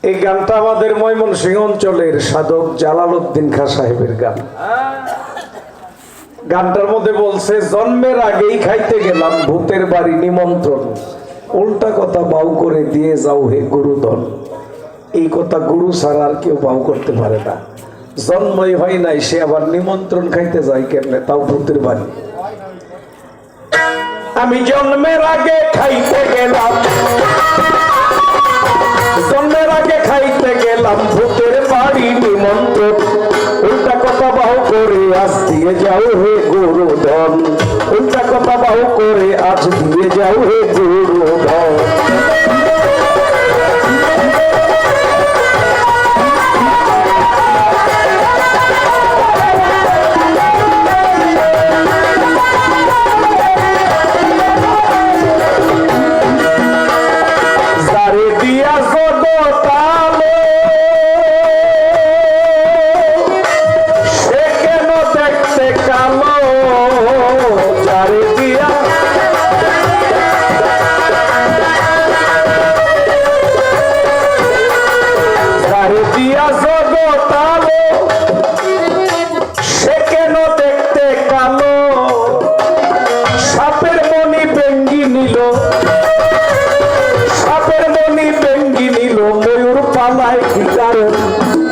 এই গানটা আমাদের ময়মনসিংহ অঞ্চলের সাধক জালালউদ্দিন খাঁ সাহেবের গান। গানটার মধ্যে বলছে, জন্মের আগেই খাইতে গেলাম ভূতের বাড়ি নিমন্ত্রণ, উল্টা কথা বাউ করে দিয়ে যাও হে গুরুদন। এই কথা গুরু ছাড়া আর কেউ বাউ করতে পারে না। জন্মই হয় নাই, সে আবার নিমন্ত্রণ খাইতে যায় কেমনে, তাও ভূতের বাড়ি। আমি জন্মের আগে খাইতে গেলাম, জন্মের আগে খাইতে গেলাম ভূতের বাড়ি নিমন্ত্রণ, উল্টা কথা বাহু করে আজ দিয়ে যাও হে গুরুধন, উল্টা কথা বাহু করে আজ দিয়ে যাও হে গুরুধন।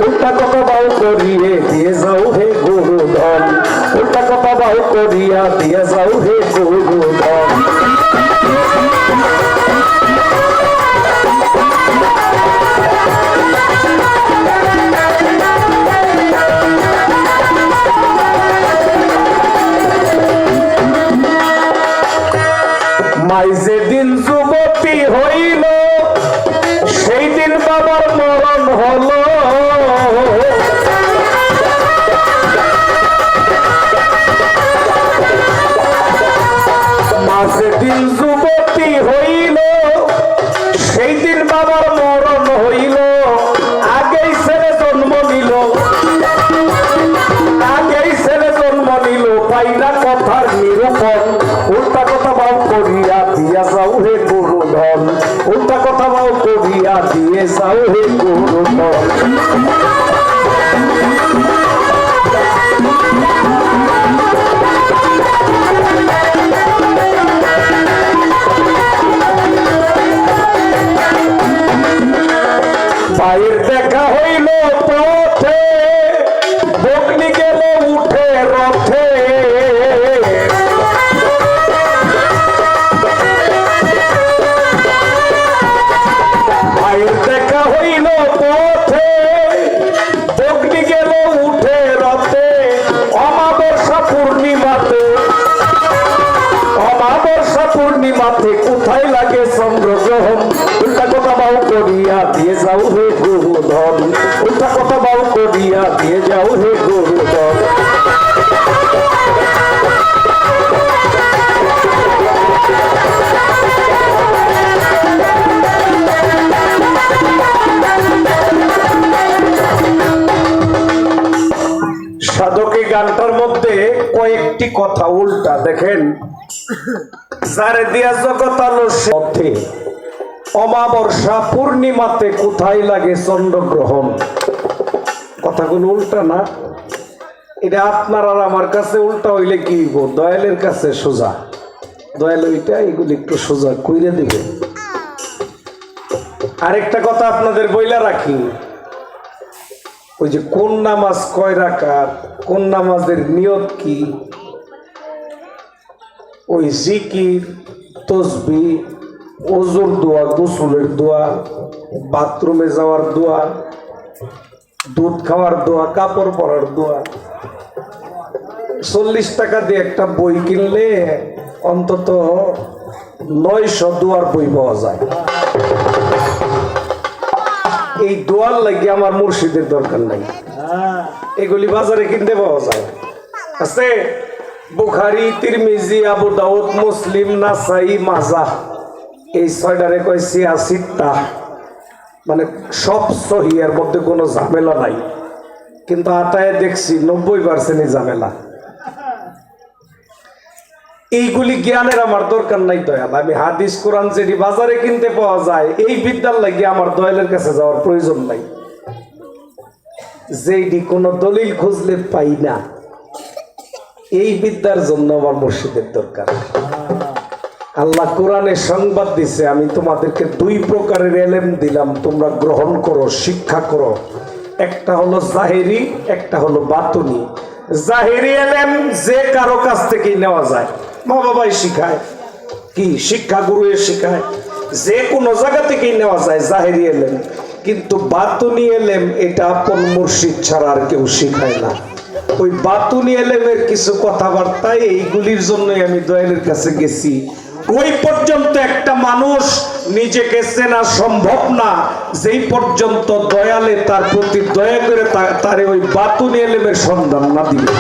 উল্টা কথা বাউ করিয়ে দিয়ে যাও হে গুরুধন, উল্টা কথা বাউ করিয়া দিয়ে যাও হে গুরুধন। মাই যেদিন যুবতী হইল, সেই দিন বাবার মরণ হলো। যেদিন যুবতী হইল, সেই দিন বাবার মরণ হইল। আগেই ছেলে জন্ম নিল, আগেই ছেলে জন্ম নিল, পাইনা কথার নিরূপণ। উল্টা কথা বাউ করিয়া দিয়া যাও হে গুরুধন, উল্টা কথা বাউ করিয়া দিয়ে যাও হে গুরুধন। পায়ের দেখা হইল পথে, বগলি গেল উঠে রথে। পায়ের দেখা হইল পথে, বগলি গেল উঠে রথে। অমাবস্যা পূর্ণিমাতে, অমাবস্যা পূর্ণিমাতে কোথায় লাগে চন্দ্রগ্রহণ। উল্টা কথা বাউ করিয়া দিয়ে যাও হে গুরুধন, উল্টা কথা বাউ করিয়া দিয়ে যাও হে গুরুধন। সাধকের গানটার মধ্যে কয়েকটি কথা উল্টা দেখেন। যারে দিয়া জগৎ আলো পথে, অমাবস্যা পূর্ণিমাতে কোথায় লাগে চন্দ্রগ্রহণ। কথাগুলো উল্টা না? এটা আপনার আর আমার কাছে উল্টা হইলে কি দয়ালের কাছে সোজা। দয়াল ওইটা এগুলি একটু সোজা কইরে দিবে। আরেকটা কথা আপনাদের বইলা রাখি, ওই যে কোন নামাজ কয় রাকাত, কোন নামাজের নিয়ত কি, ওই জিকির, তসবিহ, ওযুর দোয়া, গোসলের দোয়া, বাথরুমে যাওয়ার দোয়া, দুধ খাওয়ার দোয়া, কাপড় পরার দোয়া, 40 টাকা দিয়ে একটা বই কিনলে অন্তত 900 দোয়ার বই পাওয়া যায়। এই দোয়ার লাগে আমার মুর্শিদের দরকার নাই, এগুলি বাজারে কিনতে পাওয়া যায়। আছে বুখারী, তিরমিজি, আবু দাউদ, মুসলিম, নাসাই, মাজা, এই 6টারে কয় সিয়াসিত্তা, মানে সব সহি, এর মধ্যে কোনো ঝামেলা নাই। কিন্তু আটায় দেখছি 90% ঝামেলা। এইগুলি জ্ঞানের আমার দরকার নাই দয়াল। আমি হাদিস কোরআন যেটি বাজারে কিনতে পাওয়া যায় এই বিদ্যার লাগে আমার দয়ালের কাছে যাওয়ার প্রয়োজন নাই। যেটি কোনো দলিল খুঁজলে পাই না এই বিদ্যার জন্য আমার মুর্শিদের দরকার। আল্লাহ কোরআনে সংবাদ দিছে, আমি তোমাদেরকে দুই প্রকারের এলেম দিলাম, তোমরা গ্রহণ করো, শিক্ষা করো। একটা হলো জাহেরি, একটা হলো বাতুনি। জাহেরি এলেম যে কারো কাছ থেকেই নেওয়া যায়, মা বাবাই শিখায়, কি শিক্ষা গুরু শিখায়, যে কোনো জায়গা থেকেই নেওয়া যায় জাহেরি এলেম। কিন্তু বাতুনি এলেম এটা আপন মুর্শিদ ছাড়া আর কেউ শিখায় না। ওই বাতুনি এলেমের কিছু কথাবার্তা এইগুলির জন্যই আমি দয়ালের কাছে গেছি। ওই পর্যন্ত একটা মানুষ নিজেকে চেনা সম্ভব না যেই পর্যন্ত দয়ালে তার প্রতি দয়া করে তারে ওই বাতুনি এলেমের সন্ধান না দিবে।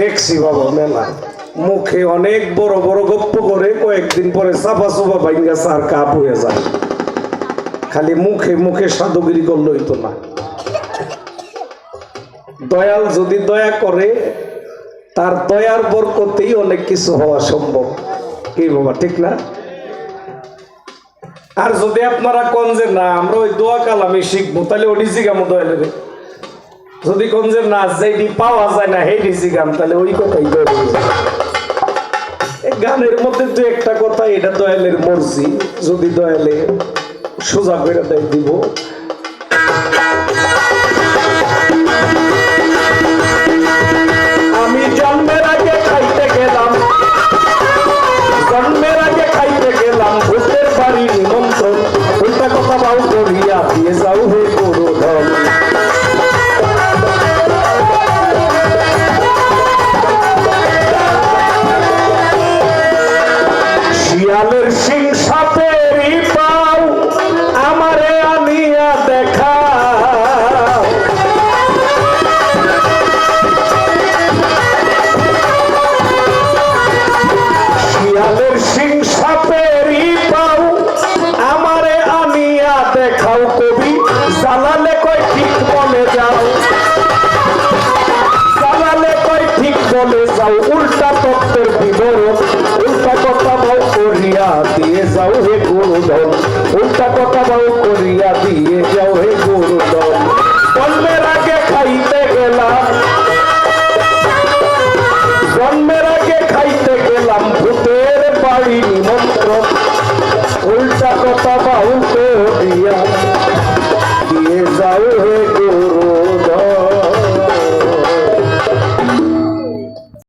দেখছি বাবা মেলা মুখে অনেক বড় বড় গপ্প করে, কয়েকদিন পরে চাপা চোপা ভাঙ্গা চার কাপ হয়ে যায়। খালি মুখে মুখে সাধুগিরি করলে হইতো না। দয়াল যদি দয়া করে তার দয়ার বরকতেই অনেক কিছু হওয়া সম্ভব, কি বাবা ঠিক না? আর যদি আপনারা কোন যে না আমরা ওই দোয়া কালামে শিখবো, তাহলে ওটি শিখামো দয়ালের। যদি কোন যে না যেটি পাওয়া যায় না হেঁটি শিখাম, তাহলে ওই কথাই গানের মধ্যে তো একটা কথা, এটা দয়ালের মর্জি, যদি দয়ালে সোজা করে দেয় দিব।